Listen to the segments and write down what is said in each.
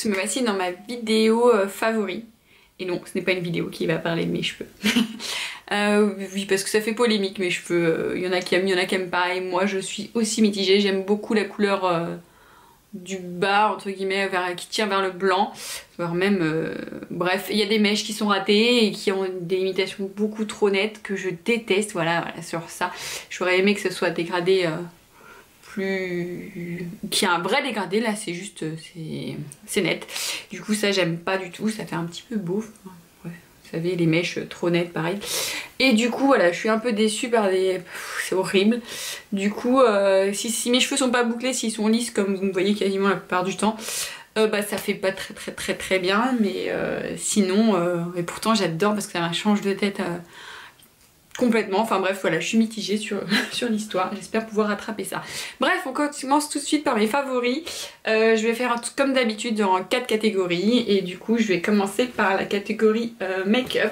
me voici dans ma vidéo favori. Et non, ce n'est pas une vidéo qui va parler de mes cheveux. Oui, parce que ça fait polémique mes cheveux. Il y en a qui aiment, il y en a qui aiment pas. Et moi je suis aussi mitigée. J'aime beaucoup la couleur du bas, entre guillemets, qui tire vers le blanc. Voire même, bref, il y a des mèches qui sont ratées et qui ont des limitations beaucoup trop nettes que je déteste. Voilà, sur ça. J'aurais aimé que ce soit dégradé... qui a un vrai dégradé. Là c'est juste c'est net, du coup ça j'aime pas du tout, ça fait un petit peu beauf, ouais. Vous savez, les mèches trop nettes pareil, et du coup voilà, je suis un peu déçue par des... c'est horrible. Du coup si mes cheveux sont pas bouclés, s'ils sont lisses comme vous me voyez quasiment la plupart du temps, bah ça fait pas très bien, mais sinon et pourtant j'adore parce que ça change de tête complètement. Enfin bref, voilà, je suis mitigée sur l'histoire. J'espère pouvoir rattraper ça. Bref, on commence tout de suite par mes favoris. Je vais faire un truc comme d'habitude en 4 catégories. Et du coup, je vais commencer par la catégorie make-up.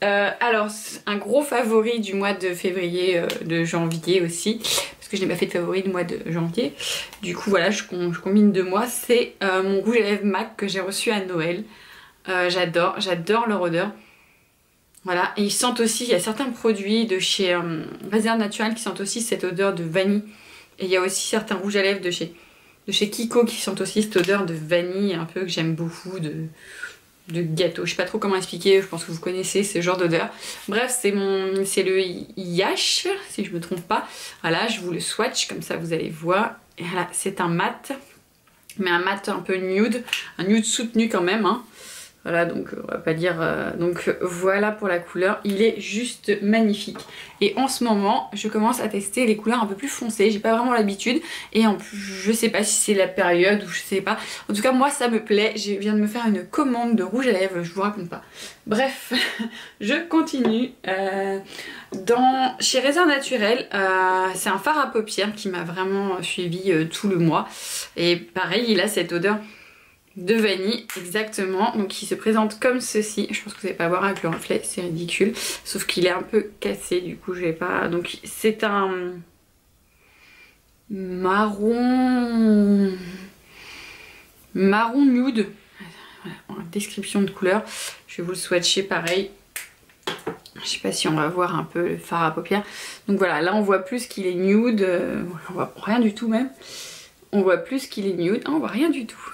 Alors, un gros favori du mois de février, de janvier aussi. Parce que je n'ai pas fait de favori du mois de janvier. Du coup, voilà, je combine 2 mois. C'est mon rouge à lèvres MAC que j'ai reçu à Noël. J'adore leur odeur. Voilà, et ils sentent aussi, il y a certains produits de chez Réserve Naturelle qui sentent aussi cette odeur de vanille. Et il y a aussi certains rouges à lèvres de chez Kiko qui sentent aussi cette odeur de vanille un peu que j'aime beaucoup, de gâteau. Je sais pas trop comment expliquer, je pense que vous connaissez ce genre d'odeur. Bref, c'est le Yash, si je me trompe pas. Voilà, je vous le swatch, comme ça vous allez voir. Et voilà, c'est un mat, mais un mat un peu nude, un nude soutenu quand même, hein. Voilà, donc on va pas dire... donc voilà pour la couleur, il est juste magnifique. Et en ce moment, je commence à tester les couleurs un peu plus foncées, j'ai pas vraiment l'habitude. Et en plus, je sais pas si c'est la période ou je sais pas. En tout cas, moi ça me plaît, je viens de me faire une commande de rouge à lèvres, je vous raconte pas. Bref, je continue. Chez Réserve Naturelle, c'est un fard à paupières qui m'a vraiment suivi tout le mois. Et pareil, il a cette odeur... de vanille, exactement. Donc il se présente comme ceci. Je pense que vous n'allez pas voir avec le reflet, c'est ridicule. Sauf qu'il est un peu cassé, du coup je vais pas... Donc c'est un marron nude. Voilà, description de couleur. Je vais vous le swatcher pareil. Je sais pas si on va voir un peu le fard à paupières. Donc voilà, là on voit plus qu'il est nude. On voit rien du tout même. On voit plus qu'il est nude. Ah, on voit rien du tout.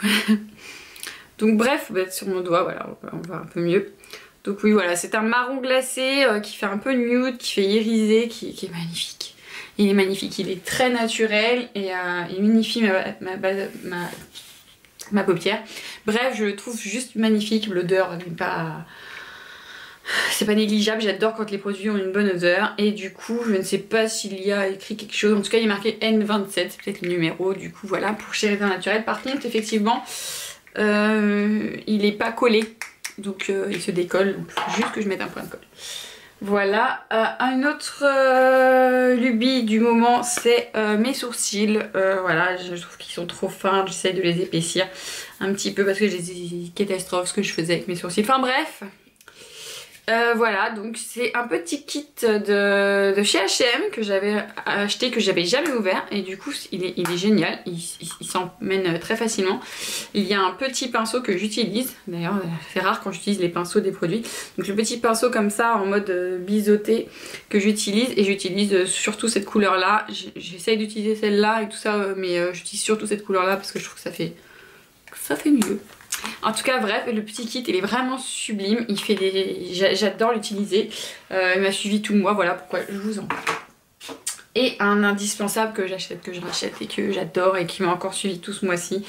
Donc bref, bah, sur mon doigt, voilà, on voit un peu mieux. Donc oui, voilà, c'est un marron glacé qui fait un peu nude, qui fait iriser, qui est magnifique. Il est magnifique, il est très naturel et il unifie ma paupière. Bref, je le trouve juste magnifique. L'odeur n'est pas... c'est pas négligeable, j'adore quand les produits ont une bonne odeur. Et du coup, je ne sais pas s'il y a écrit quelque chose. En tout cas, il est marqué N27, c'est peut-être le numéro. Du coup, voilà, pour chez Réserve Naturelle. Par contre, effectivement, il est pas collé. Donc, il se décolle. Donc, il faut juste que je mette un point de colle. Voilà. Un autre lubie du moment, c'est mes sourcils. Voilà, je trouve qu'ils sont trop fins. J'essaie de les épaissir un petit peu parce que j'ai des catastrophes ce que je faisais avec mes sourcils. Enfin, bref. Voilà, donc c'est un petit kit de chez H&M que j'avais acheté, que j'avais jamais ouvert, et du coup il est génial, il s'emmène très facilement. Il y a un petit pinceau que j'utilise, d'ailleurs c'est rare quand j'utilise les pinceaux des produits, donc le petit pinceau comme ça en mode biseauté que j'utilise, et j'utilise surtout cette couleur là. J'essaye d'utiliser celle-là et tout ça, mais j'utilise surtout cette couleur là parce que je trouve que ça fait mieux. En tout cas, bref, le petit kit il est vraiment sublime, il fait j'adore l'utiliser, il m'a suivi tout le mois, voilà pourquoi je vous en parle. Et un indispensable que je rachète et que j'adore et qui m'a encore suivi tout ce mois-ci,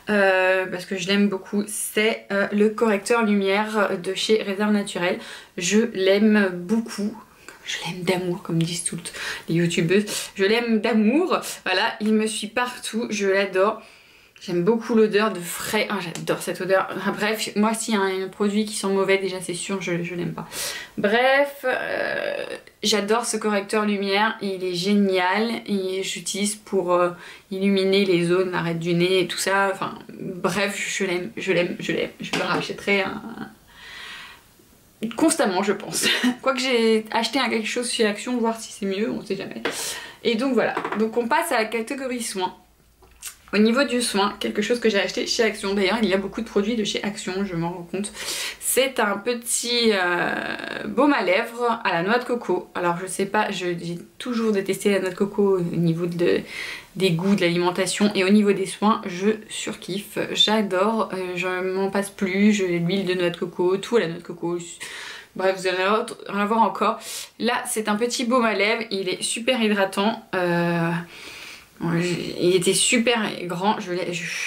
parce que je l'aime beaucoup, c'est le correcteur lumière de chez Réserve Naturelle. Je l'aime beaucoup. Je l'aime d'amour, comme disent toutes les youtubeuses. Je l'aime d'amour, voilà, il me suit partout, je l'adore. J'aime beaucoup l'odeur de frais, oh, j'adore cette odeur. Bref, moi s'il y a un produit qui sent mauvais, déjà c'est sûr, je l'aime pas. Bref, j'adore ce correcteur lumière, il est génial. Et j'utilise pour illuminer les zones, l'arête du nez et tout ça. Enfin, bref, je l'aime. Je le rachèterai constamment, je pense. Quoique j'ai acheté quelque chose chez Action, voir si c'est mieux, on sait jamais. Et donc voilà, donc on passe à la catégorie soins. Au niveau du soin, quelque chose que j'ai acheté chez Action, d'ailleurs il y a beaucoup de produits de chez Action, je m'en rends compte. C'est un petit baume à lèvres à la noix de coco. Alors je sais pas, j'ai toujours détesté la noix de coco au niveau des goûts, de l'alimentation, et au niveau des soins, je surkiffe, j'adore, je m'en passe plus, j'ai l'huile de noix de coco, tout à la noix de coco. Bref, vous allez en avoir encore. Là, c'est un petit baume à lèvres, il est super hydratant. Il était super grand, je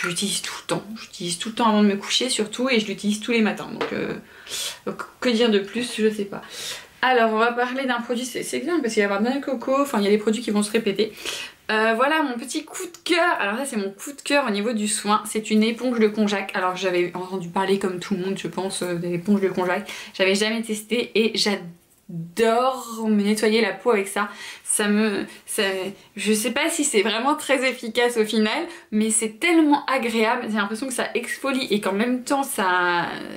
l'utilise tout le temps. J'utilise tout le temps avant de me coucher surtout, et je l'utilise tous les matins. Donc que dire de plus, je sais pas. Alors on va parler d'un produit, c'est bien parce qu'il va y avoir de la coco, enfin il y a des produits qui vont se répéter. Voilà mon petit coup de cœur. Alors ça c'est mon coup de cœur au niveau du soin. C'est une éponge de Konjac. Alors j'avais entendu parler comme tout le monde je pense de l'éponge de Konjac. J'avais jamais testé et j'adore me nettoyer la peau avec ça. Je sais pas si c'est vraiment très efficace au final, mais c'est tellement agréable. J'ai l'impression que ça exfolie et qu'en même temps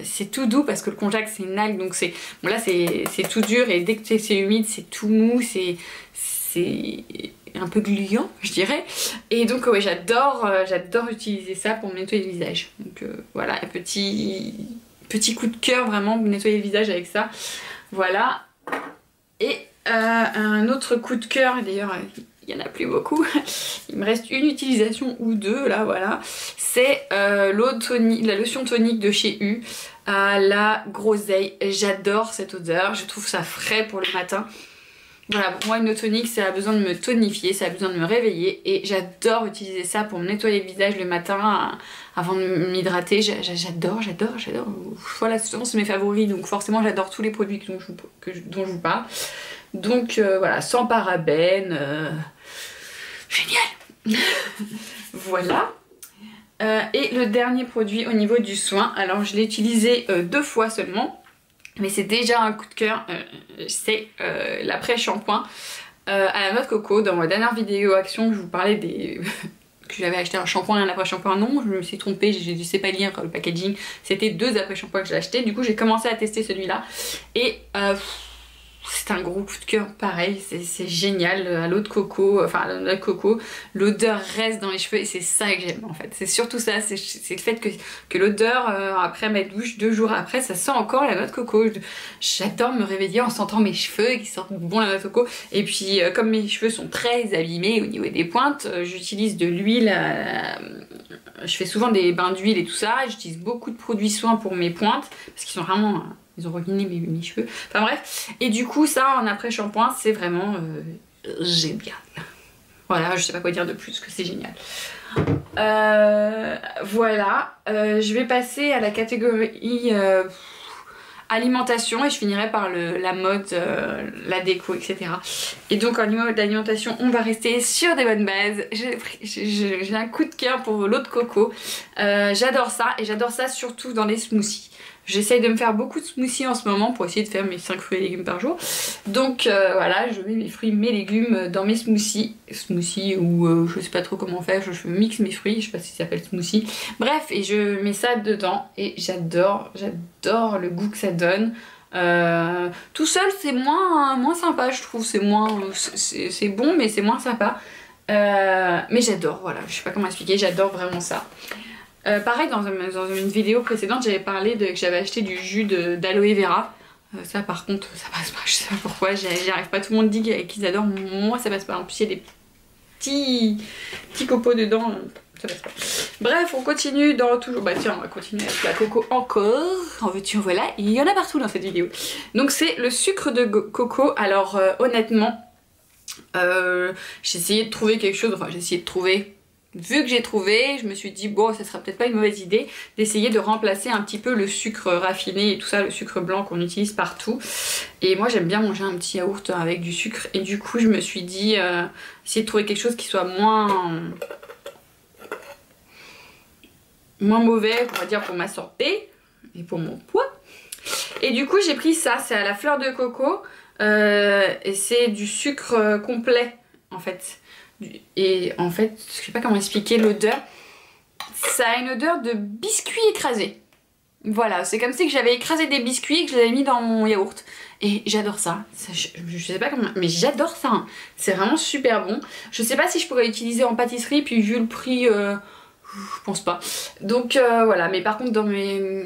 c'est tout doux parce que le Konjac c'est une algue, donc bon là c'est tout dur et dès que c'est humide c'est tout mou, c'est un peu gluant je dirais, et donc ouais j'adore utiliser ça pour me nettoyer le visage. Donc voilà, petit coup de cœur vraiment, me nettoyer le visage avec ça. Voilà. Et un autre coup de cœur, d'ailleurs il n'y en a plus beaucoup, il me reste une utilisation ou deux là, voilà, c'est la lotion tonique de chez U à la groseille. J'adore cette odeur, je trouve ça frais pour le matin. Voilà, pour moi une eau tonique ça a besoin de me tonifier, ça a besoin de me réveiller, et j'adore utiliser ça pour me nettoyer le visage le matin avant de m'hydrater. J'adore. Voilà, souvent c'est mes favoris, donc forcément j'adore tous les produits dont je vous parle. Donc voilà, sans parabènes, génial. Voilà. Et le dernier produit au niveau du soin, alors je l'ai utilisé 2 fois seulement, mais c'est déjà un coup de cœur, c'est l'après-shampoing à la noix de coco. Dans ma dernière vidéo action, je vous parlais que j'avais acheté un shampoing et un après-shampoing. Non, je me suis trompée, je ne sais pas lire le packaging. C'était 2 après-shampoings que j'ai acheté. Du coup, j'ai commencé à tester celui-là. Et c'est un gros coup de cœur, pareil, c'est génial, à l'eau de coco, enfin à la noix de coco, l'odeur reste dans les cheveux et c'est ça que j'aime en fait. C'est surtout ça, c'est le fait que l'odeur après ma douche, 2 jours après, ça sent encore la noix de coco. J'adore me réveiller en sentant mes cheveux qui sentent bon la noix de coco. Et puis comme mes cheveux sont très abîmés au niveau des pointes, j'utilise de l'huile, je fais souvent des bains d'huile et tout ça, j'utilise beaucoup de produits soins pour mes pointes, parce qu'ils sont vraiment... Ils ont ruiné mes cheveux. Enfin bref. Et du coup, ça, en après-shampoing, c'est vraiment génial. Voilà, je sais pas quoi dire de plus que c'est génial. Voilà. Je vais passer à la catégorie alimentation et je finirai par la mode, la déco, etc. Et donc en niveau d'alimentation, on va rester sur des bonnes bases. J'ai un coup de cœur pour l'eau de coco. J'adore ça, et j'adore ça surtout dans les smoothies. J'essaye de me faire beaucoup de smoothies en ce moment pour essayer de faire mes 5 fruits et légumes par jour. Donc voilà, je mets mes fruits, mes légumes dans mes smoothies. Smoothies ou je sais pas trop comment faire, je mixe mes fruits, je sais pas si ça s'appelle smoothie. Bref, et je mets ça dedans et j'adore le goût que ça donne. Tout seul c'est moins sympa je trouve, c'est bon mais c'est moins sympa. Mais j'adore, voilà, je sais pas comment expliquer, j'adore vraiment ça. Pareil, dans une vidéo précédente, j'avais parlé que j'avais acheté du jus d'aloe vera. Ça, par contre, ça passe pas. Je sais pas pourquoi, j'y arrive pas. Tout le monde dit qu'ils adorent. Moi, ça passe pas. En plus, il y a des petits copeaux dedans. Ça passe pas. Bref, on continue dans toujours. Bah, tiens, on va continuer avec la coco encore. En veux-tu, voilà. Il y en a partout dans cette vidéo. Donc, c'est le sucre de coco. Alors, honnêtement, j'ai essayé de trouver quelque chose. Enfin, j'ai essayé de trouver. Vu que j'ai trouvé, je me suis dit bon, ça sera peut-être pas une mauvaise idée d'essayer de remplacer un petit peu le sucre raffiné et tout ça, le sucre blanc qu'on utilise partout. Et moi j'aime bien manger un petit yaourt avec du sucre, et du coup je me suis dit essayer de trouver quelque chose qui soit moins mauvais, on va dire, pour ma santé et pour mon poids. Et du coup j'ai pris ça, c'est à la fleur de coco, et c'est du sucre complet en fait. Et en fait, je sais pas comment expliquer l'odeur. Ça a une odeur de biscuit écrasé. Voilà, c'est comme si que j'avais écrasé des biscuits et que je les avais mis dans mon yaourt. Et j'adore ça. Je sais pas comment, mais j'adore ça. Hein. C'est vraiment super bon. Je sais pas si je pourrais l'utiliser en pâtisserie, puis vu le prix, je pense pas. Donc voilà, mais par contre dans mes...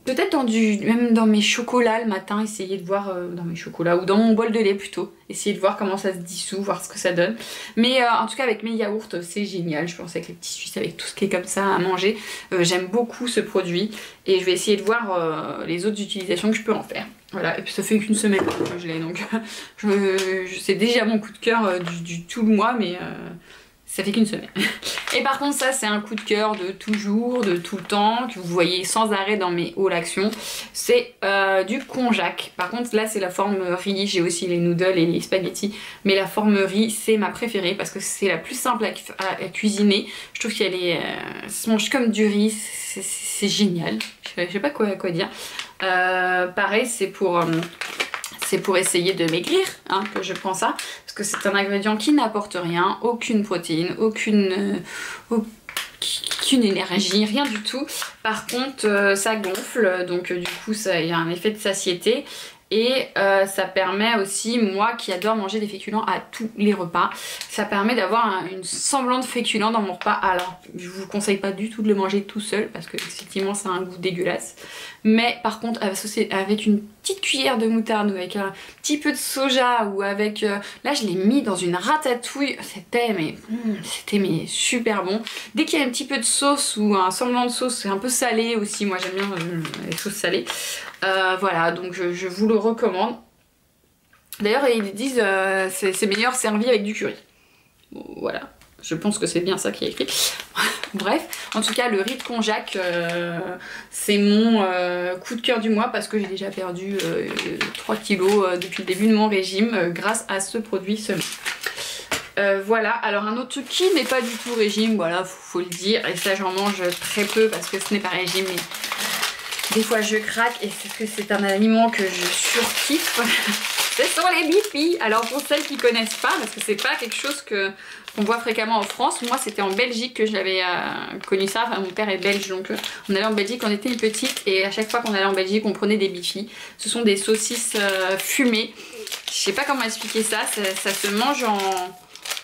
Peut-être dans même dans mes chocolats le matin, essayer de voir dans mes chocolats ou dans mon bol de lait plutôt, essayer de voir comment ça se dissout, voir ce que ça donne. Mais en tout cas avec mes yaourts c'est génial, je pense avec les petits Suisses, avec tout ce qui est comme ça à manger, j'aime beaucoup ce produit et je vais essayer de voir les autres utilisations que je peux en faire. Voilà, et puis ça fait qu'une semaine que je l'ai donc c'est déjà mon coup de cœur du tout le mois mais ça fait qu'une semaine. Et par contre ça c'est un coup de cœur de toujours, de tout le temps, que vous voyez sans arrêt dans mes hauls actions. C'est du konjac. Par contre là c'est la forme riz, j'ai aussi les noodles et les spaghettis. Mais la forme riz c'est ma préférée parce que c'est la plus simple à cuisiner. Je trouve qu'elle est... ça se mange comme du riz, c'est génial. Je sais pas quoi dire. Pareil c'est pour essayer de maigrir hein, que je prends ça parce que c'est un ingrédient qui n'apporte rien, aucune protéine, aucune énergie, rien du tout. Par contre ça gonfle donc du coup il y a un effet de satiété et ça permet aussi, moi qui adore manger des féculents à tous les repas, ça permet d'avoir une semblant de féculent dans mon repas. Alors je vous conseille pas du tout de le manger tout seul parce que effectivement ça a un goût dégueulasse, mais par contre avec une petite cuillère de moutarde ou avec un petit peu de soja ou avec... là je l'ai mis dans une ratatouille, c'était mais super bon. Dès qu'il y a un petit peu de sauce ou un semblant de sauce, c'est un peu salé aussi, moi j'aime bien les sauces salées. Voilà, donc je vous le recommande. D'ailleurs ils disent c'est meilleur servi avec du curry. Voilà, je pense que c'est bien ça qui est écrit. Bref, en tout cas le riz de konjac c'est mon coup de cœur du mois parce que j'ai déjà perdu 3 kilos depuis le début de mon régime grâce à ce produit seulement. Voilà, alors un autre truc qui n'est pas du tout régime, voilà, faut le dire, et ça j'en mange très peu parce que ce n'est pas régime, mais des fois je craque et c'est un aliment que je surkiffe. Ce sont les bifis. Alors pour celles qui connaissent pas, parce que c'est pas quelque chose qu'on voit fréquemment en France, moi c'était en Belgique que j'avais connu ça, enfin mon père est belge donc on allait en Belgique, on était une petite et à chaque fois qu'on allait en Belgique on prenait des bifis. Ce sont des saucisses fumées, je sais pas comment expliquer ça, ça se mange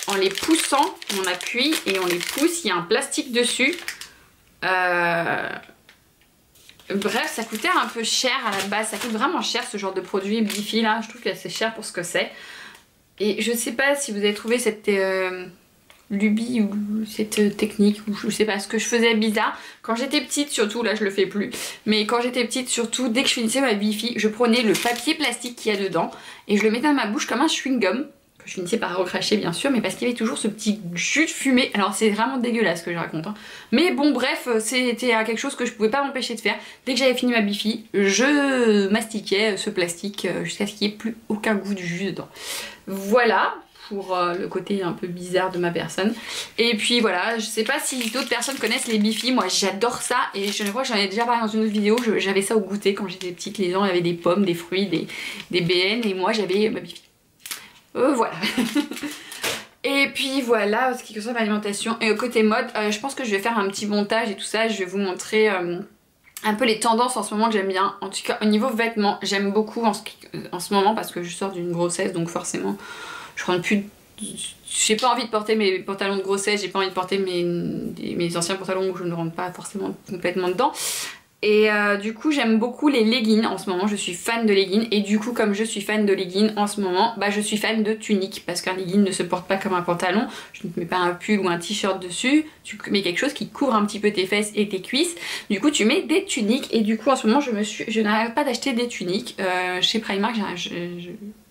en les poussant, on appuie et on les pousse, il y a un plastique dessus. Bref, ça coûtait un peu cher à la base, ça coûte vraiment cher ce genre de produit Bifi là, je trouve que c'est cher pour ce que c'est. Et je sais pas si vous avez trouvé cette lubie ou cette technique, ou je sais pas, ce que je faisais bizarre. Quand j'étais petite surtout, là je le fais plus, mais quand j'étais petite surtout, dès que je finissais ma Bifi, je prenais le papier plastique qu'il y a dedans et je le mettais dans ma bouche comme un chewing-gum. Je finissais par recracher bien sûr, mais parce qu'il y avait toujours ce petit jus de fumée. Alors c'est vraiment dégueulasse ce que je raconte hein. Mais bon bref, c'était quelque chose que je pouvais pas m'empêcher de faire. Dès que j'avais fini ma Bifi, je mastiquais ce plastique jusqu'à ce qu'il n'y ait plus aucun goût de jus dedans. Voilà pour le côté un peu bizarre de ma personne. Et puis voilà, je sais pas si d'autres personnes connaissent les Bifi, moi j'adore ça. Et je crois que j'en ai déjà parlé dans une autre vidéo, j'avais ça au goûter quand j'étais petite. Les gens avaient des pommes, des fruits, des BN et moi j'avais ma Bifi. Voilà. Et puis voilà, ce qui concerne l'alimentation. Et côté mode, je pense que je vais faire un petit montage et tout ça. Je vais vous montrer un peu les tendances en ce moment que j'aime bien. En tout cas au niveau vêtements, j'aime beaucoup en ce moment parce que je sors d'une grossesse. Donc forcément, je rentre plus... J'ai pas envie de porter mes pantalons de grossesse. J'ai pas envie de porter mes anciens pantalons où je ne rentre pas forcément complètement dedans. Et du coup j'aime beaucoup les leggings en ce moment, je suis fan de leggings. Et du coup comme je suis fan de leggings en ce moment, bah je suis fan de tuniques. Parce qu'un legging ne se porte pas comme un pantalon. Je ne mets pas un pull ou un t-shirt dessus. Tu mets quelque chose qui couvre un petit peu tes fesses et tes cuisses. Du coup tu mets des tuniques. Et du coup en ce moment je n'arrête pas d'acheter des tuniques. Chez Primark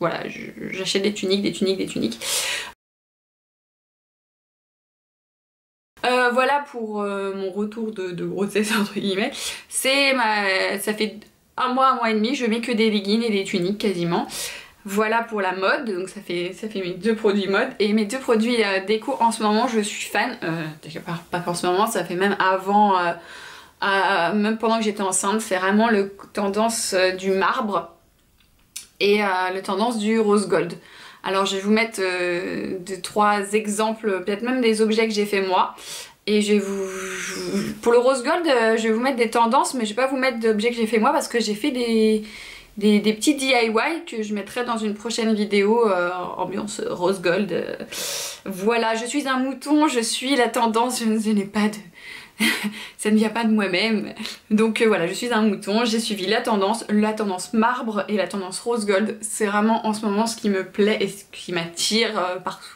voilà, j'achète des tuniques. Voilà pour mon retour de grossesse entre guillemets. Ça fait un mois et demi, je mets que des leggings et des tuniques quasiment. Voilà pour la mode, donc ça fait mes deux produits mode. Et mes deux produits déco en ce moment, je suis fan. Pas qu'en ce moment, ça fait même avant, même pendant que j'étais enceinte, c'est vraiment le tendance du marbre et le tendance du rose gold. Alors je vais vous mettre 2-3 exemples, peut-être même des objets que j'ai fait moi. Et pour le rose gold, je vais vous mettre des tendances, mais je vais pas vous mettre d'objets que j'ai fait moi parce que j'ai fait des petits DIY que je mettrai dans une prochaine vidéo ambiance rose gold. Voilà, je suis un mouton, je suis la tendance, je n'ai pas de... ça ne vient pas de moi-même. Donc voilà, je suis un mouton, j'ai suivi la tendance marbre et la tendance rose gold. C'est vraiment en ce moment ce qui me plaît et ce qui m'attire partout.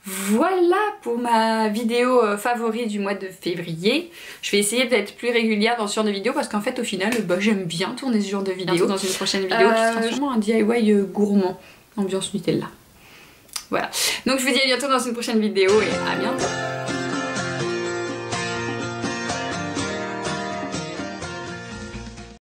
Voilà pour ma vidéo favori du mois de février. Je vais essayer d'être plus régulière dans ce genre de vidéo parce qu'en fait au final j'aime bien tourner ce genre de vidéo. Dans une prochaine vidéo qui sera sûrement un DIY gourmand, ambiance Nutella. Voilà, donc je vous dis à bientôt dans une prochaine vidéo et à bientôt.